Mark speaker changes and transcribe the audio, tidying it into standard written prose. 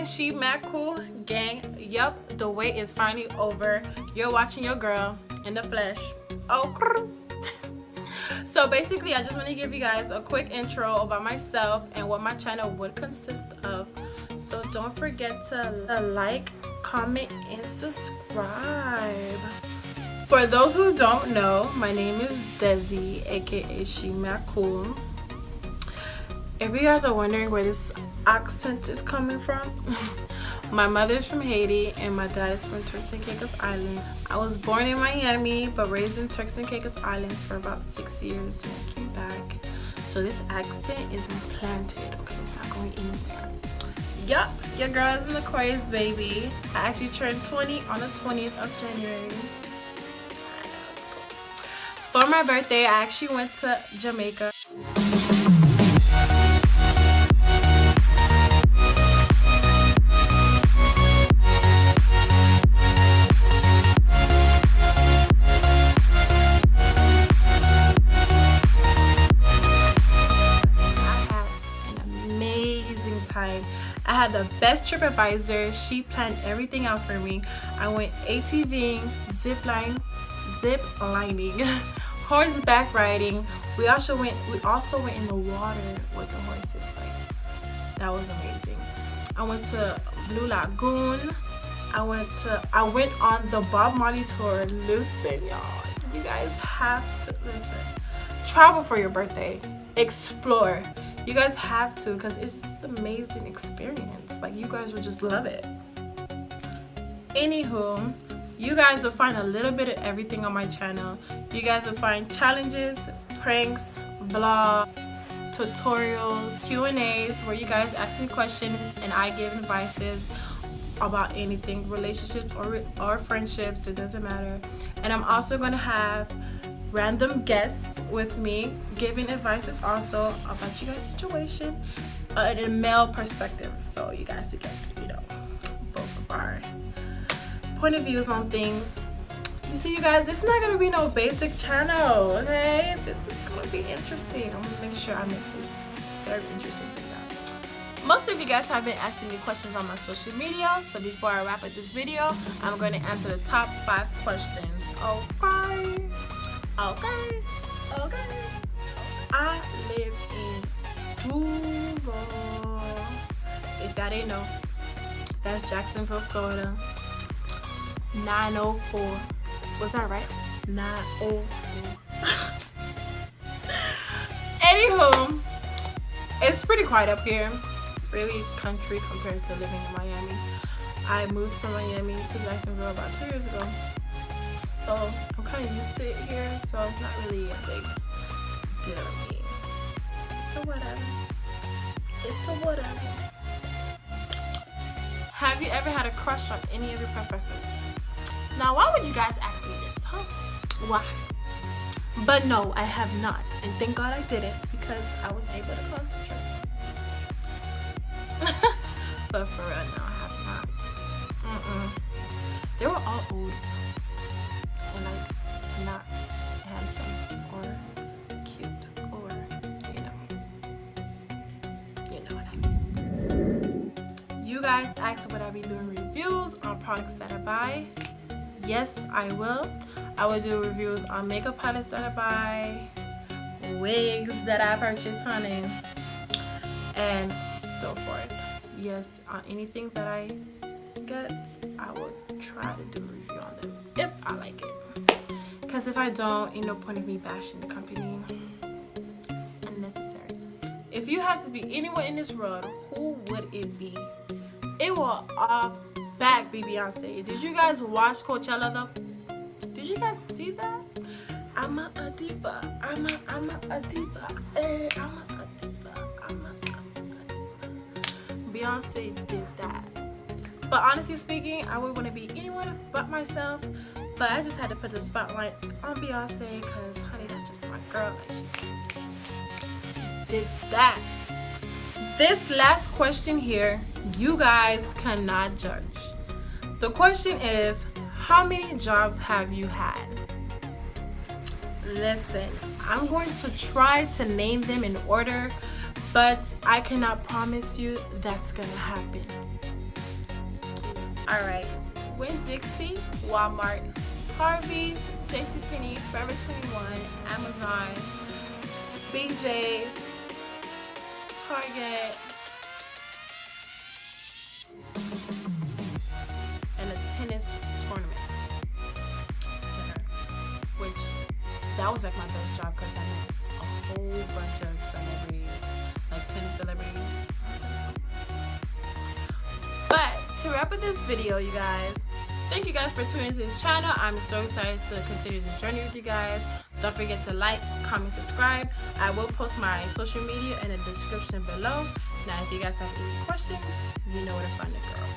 Speaker 1: She Mad Cool gang. Yup, the wait is finally over. You're watching your girl in the flesh. Oh, so basically, I just want to give you guys a quick intro about myself and what my channel would consist of. So don't forget to like, comment, and subscribe. For those who don't know, my name is Desi, aka She Mad Cool. If you guys are wondering where this accent is coming from, my mother is from Haiti and my dad is from Turks and Caicos Island. I was born in Miami but raised in Turks and Caicos Island for about 6 years and I came back. So this accent is implanted, okay? It's not going anywhere. Yup, your girl is an Aquarius baby. I actually turned 20 on the 20th of January. I know, it's cool. For my birthday, I actually went to Jamaica. I had the best TripAdvisor. She planned everything out for me. I went ATVing, zip lining, horseback riding. We also went in the water with the horses. Like, that was amazing. I went to Blue Lagoon. I went on the Bob Marley tour. Listen, y'all, you guys have to listen. Travel for your birthday. Explore. You guys have to, because it's just an amazing experience. Like, you guys will just love it. Anywho, you guys will find a little bit of everything on my channel. You guys will find challenges, pranks, vlogs, tutorials, Q&As where you guys ask me questions and I give advices about anything, relationships or friendships, it doesn't matter. And I'm also going to have random guests with me giving advices also about you guys' situation in a male perspective, so you guys get, you know, both of our point of views on things. You see, you guys, this is not gonna be no basic channel, okay? This is gonna be interesting. I'm gonna make sure I make this very interesting for you guys. Most of you guys have been asking me questions on my social media, so before I wrap up this video, I'm going to answer the top 5 questions. Okay. I live in Duval. If y'all didn't know, that's Jacksonville, Florida. 904. Was that right? 904. Anywho, it's pretty quiet up here. Really country compared to living in Miami. I moved from Miami to Jacksonville about 2 years ago. So I'm kind of used to it here, so it's not really a big deal to me. It's a whatever. Have you ever had a crush on any of your professors? Now, why would you guys ask me this, huh? Why? But no, I have not. And thank God I didn't, because I was able to concentrate. But for real, no, I have not. They were all old. And like, not handsome or cute or, you know what I mean. You guys asked would I be doing reviews on products that I buy. Yes, I will. I will do reviews on makeup palettes that I buy, wigs that I purchase, honey, and so forth. Yes, on anything that I get, I will try to do a review on them if I like it. Because if I don't, ain't no point of me bashing the company. Unnecessary. If you had to be anyone in this world, who would it be? It will all back be Beyonce. Did you guys watch Coachella though? Did you guys see that? I'm a diva. I'm a diva. Hey, I'm a diva. I'm a diva. Beyonce did that. But honestly speaking, I would want to be anyone but myself. But I just had to put the spotlight on Beyonce because, honey, that's just my girl. Like, she did that. This last question here, you guys cannot judge. The question is, how many jobs have you had? Listen, I'm going to try to name them in order, but I cannot promise you that's gonna happen. Alright, Winn-Dixie, Walmart, Harvey's, JCPenney, Forever 21, Amazon, BJ's, Target, and a tennis tournament center, which that was like my best job because I met a whole bunch of celebrities, like tennis celebrities. But to wrap up this video, you guys, thank you guys for tuning into this channel. I'm so excited to continue this journey with you guys. Don't forget to like, comment, subscribe. I will post my social media in the description below. Now, if you guys have any questions, you know where to find the girl.